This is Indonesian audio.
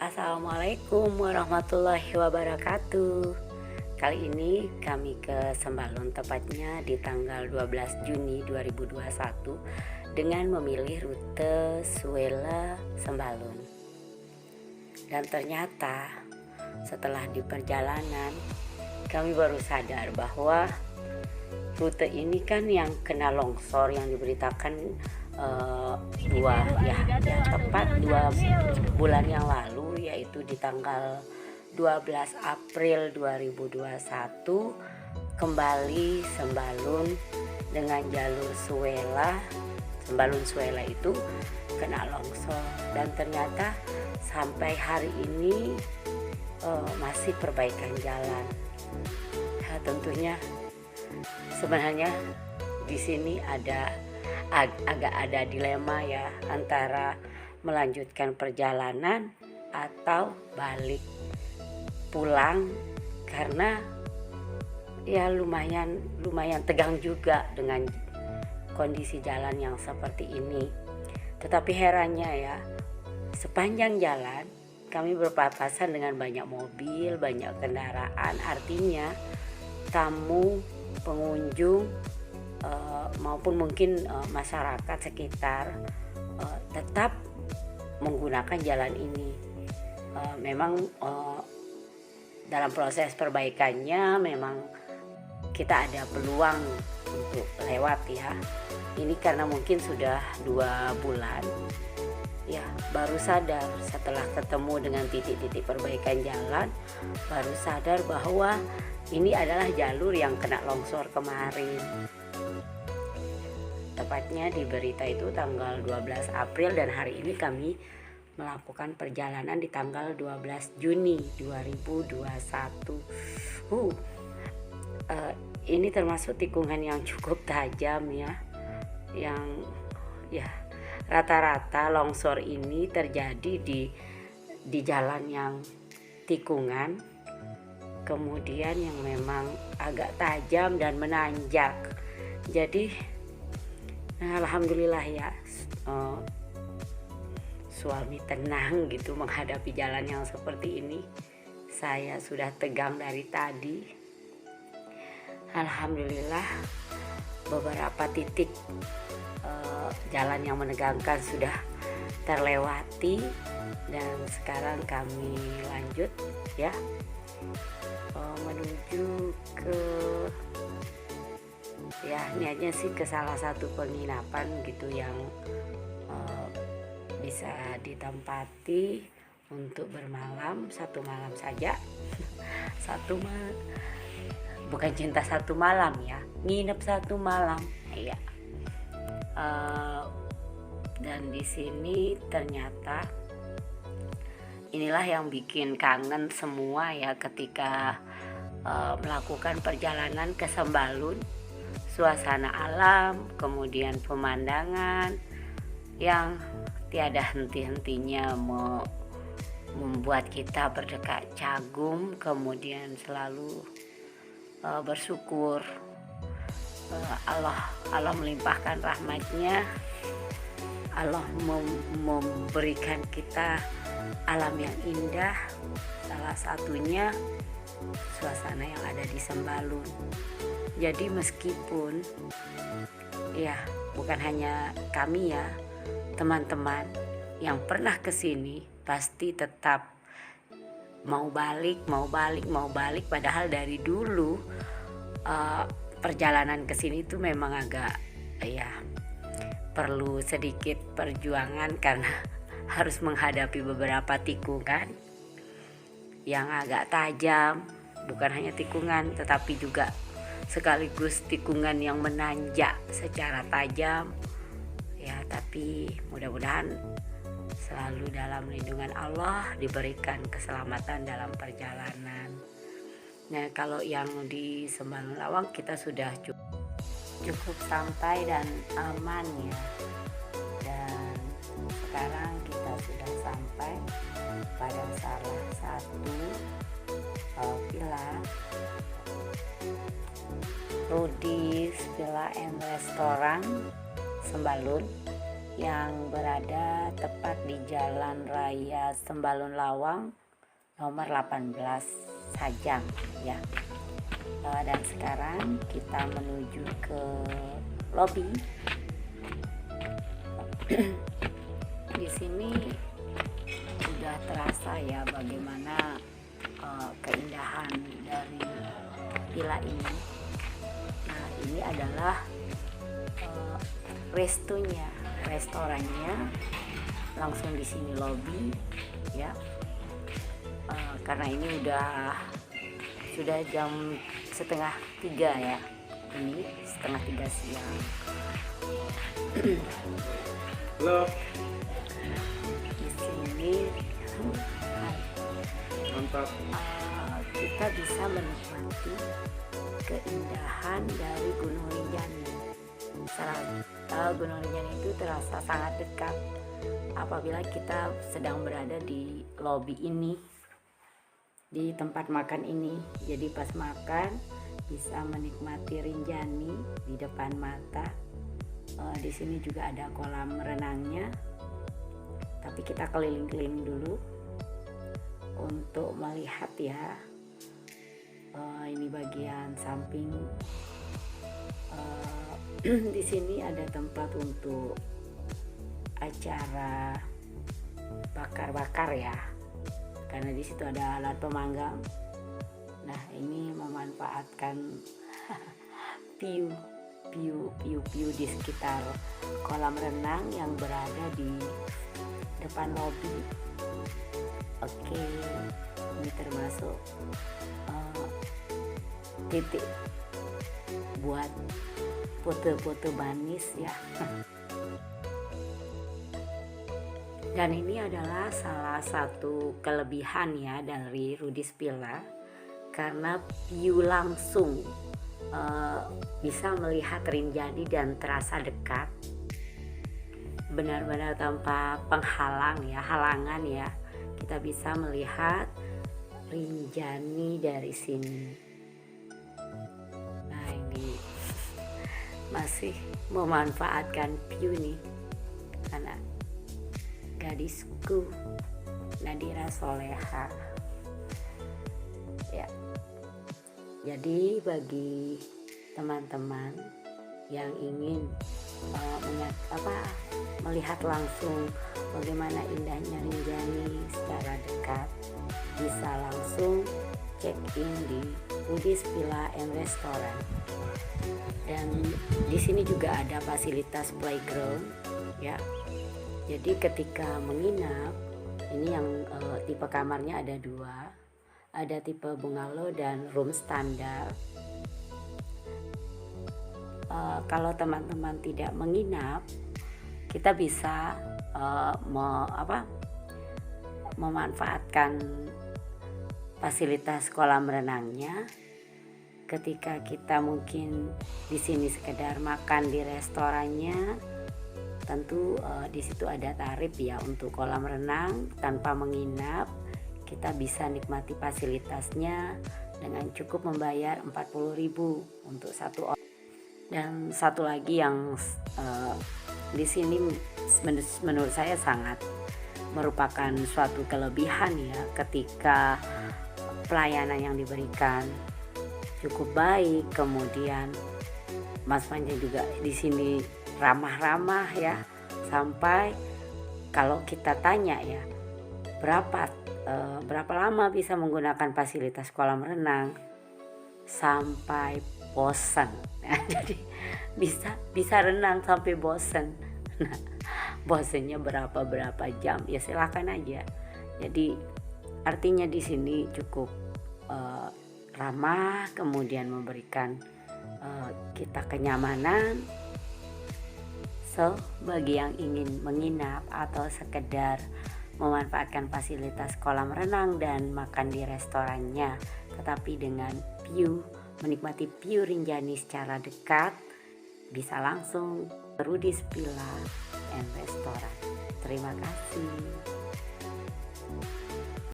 Assalamualaikum warahmatullahi wabarakatuh. Kali ini kami ke Sembalun, tepatnya di tanggal 12 Juni 2021 dengan memilih rute Suela Sembalun. Dan ternyata setelah di perjalanan kami baru sadar bahwa rute ini kan yang kena longsor yang diberitakan tepat 2 bulan yang lalu, yaitu di tanggal 12 April 2021 kembali Sembalun dengan jalur Sembalun Suela itu kena longsor, dan ternyata sampai hari ini masih perbaikan jalan. Ya, tentunya sebenarnya di sini agak ada dilema ya, antara melanjutkan perjalanan atau balik pulang, karena ya lumayan tegang juga dengan kondisi jalan yang seperti ini. Tetapi herannya ya, sepanjang jalan kami berpapasan dengan banyak mobil, banyak kendaraan, artinya tamu, pengunjung maupun mungkin masyarakat sekitar tetap menggunakan jalan ini. Memang dalam proses perbaikannya memang kita ada peluang untuk lewat ya. Ini karena mungkin sudah 2 bulan ya, baru sadar setelah ketemu dengan titik-titik perbaikan jalan, baru sadar bahwa ini adalah jalur yang kena longsor kemarin. Tepatnya di berita itu tanggal 12 April, dan hari ini kami melakukan perjalanan di tanggal 12 Juni 2021. Ini termasuk tikungan yang cukup tajam ya. Yang ya rata-rata longsor ini terjadi di jalan yang tikungan, kemudian yang memang agak tajam dan menanjak. Jadi alhamdulillah ya, suami tenang gitu menghadapi jalan yang seperti ini. Saya sudah tegang dari tadi. Alhamdulillah beberapa titik jalan yang menegangkan sudah terlewati, dan sekarang kami lanjut ya menuju ke niatnya sih ke salah satu penginapan gitu yang bisa ditempati untuk bermalam, 1 malam saja. Bukan cinta 1 malam ya, nginep 1 malam ya. Dan di sini ternyata inilah yang bikin kangen semua ya, ketika melakukan perjalanan ke Sembalun. Suasana alam, kemudian pemandangan yang tiada henti-hentinya membuat kita berdecak kagum, kemudian selalu bersyukur. Allah melimpahkan rahmatnya, Allah memberikan kita alam yang indah, salah satunya suasana yang ada di Sembalun. Jadi meskipun ya bukan hanya kami ya, teman-teman yang pernah kesini pasti tetap mau balik, padahal dari dulu perjalanan kesini tuh memang agak ya perlu sedikit perjuangan, karena harus menghadapi beberapa tikungan yang agak tajam. Bukan hanya tikungan, tetapi juga sekaligus tikungan yang menanjak secara tajam ya. Tapi mudah-mudahan selalu dalam lindungan Allah, diberikan keselamatan dalam perjalanan. Nah, kalau yang di Sembalun Lawang kita sudah cukup sampai dan aman ya. Dan sekarang kita sudah sampai pada salah satu villa, Rudy's Villa and Restaurant Sembalun. yang berada tepat di Jalan Raya Sembalun Lawang nomor 18 Sajang ya. Dan sekarang kita menuju ke lobi. Di sini udah terasa ya bagaimana keindahan dari villa ini. Nah, ini adalah restorannya langsung di sini lobi ya. Karena ini sudah jam 2:30 ya, ini 2:30 siang. Halo. Di sini Mantap. kita bisa menikmati keindahan dari Gunung Rinjani. Gunung Rinjani itu terasa sangat dekat apabila kita sedang berada di lobi ini, di tempat makan ini. Jadi pas makan bisa menikmati Rinjani di depan mata. Di sini juga ada kolam renangnya, tapi kita keliling-keliling dulu untuk melihat ya. Ini bagian samping. Di sini ada tempat untuk acara bakar-bakar ya, karena di situ ada alat pemanggang. Nah, ini memanfaatkan view di sekitar kolam renang yang berada di depan lobi. Oke, ini termasuk titik buat foto-foto manis ya. Dan ini adalah salah satu kelebihan ya dari Rudis Villa, karena view langsung, bisa melihat Rinjani dan terasa dekat, benar-benar tanpa halangan ya. Kita bisa melihat Rinjani dari sini. Nah, ini masih memanfaatkan view nih karena gadisku Nadira Soleha ya. Jadi bagi teman-teman yang ingin melihat langsung bagaimana indahnya Rinjani secara dekat, bisa langsung check in di Rudis Villa and Restaurant. Dan di sini juga ada fasilitas playground ya. Jadi ketika menginap, ini yang tipe kamarnya ada 2, ada tipe bungalow dan room standar. Kalau teman-teman tidak menginap, kita bisa memanfaatkan fasilitas kolam renangnya. Ketika kita mungkin di sini sekedar makan di restorannya, tentu di situ ada tarif ya untuk kolam renang. Tanpa menginap, kita bisa nikmati fasilitasnya dengan cukup membayar 40.000 untuk satu orang. Dan satu lagi yang di sini menurut saya sangat merupakan suatu kelebihan ya, ketika pelayanan yang diberikan cukup baik, kemudian Mas Panja juga di sini ramah-ramah ya, sampai kalau kita tanya ya berapa lama bisa menggunakan fasilitas kolam renang, sampai bosan. Nah, jadi bisa renang sampai bosan. Nah, bosannya berapa jam ya silakan aja. Jadi artinya di sini cukup ramah, kemudian memberikan kita kenyamanan. So bagi yang ingin menginap atau sekedar memanfaatkan fasilitas kolam renang dan makan di restorannya, tetapi dengan menikmati view Rinjani secara dekat, bisa langsung ke Rudis Villa and Restaurant. Terima kasih.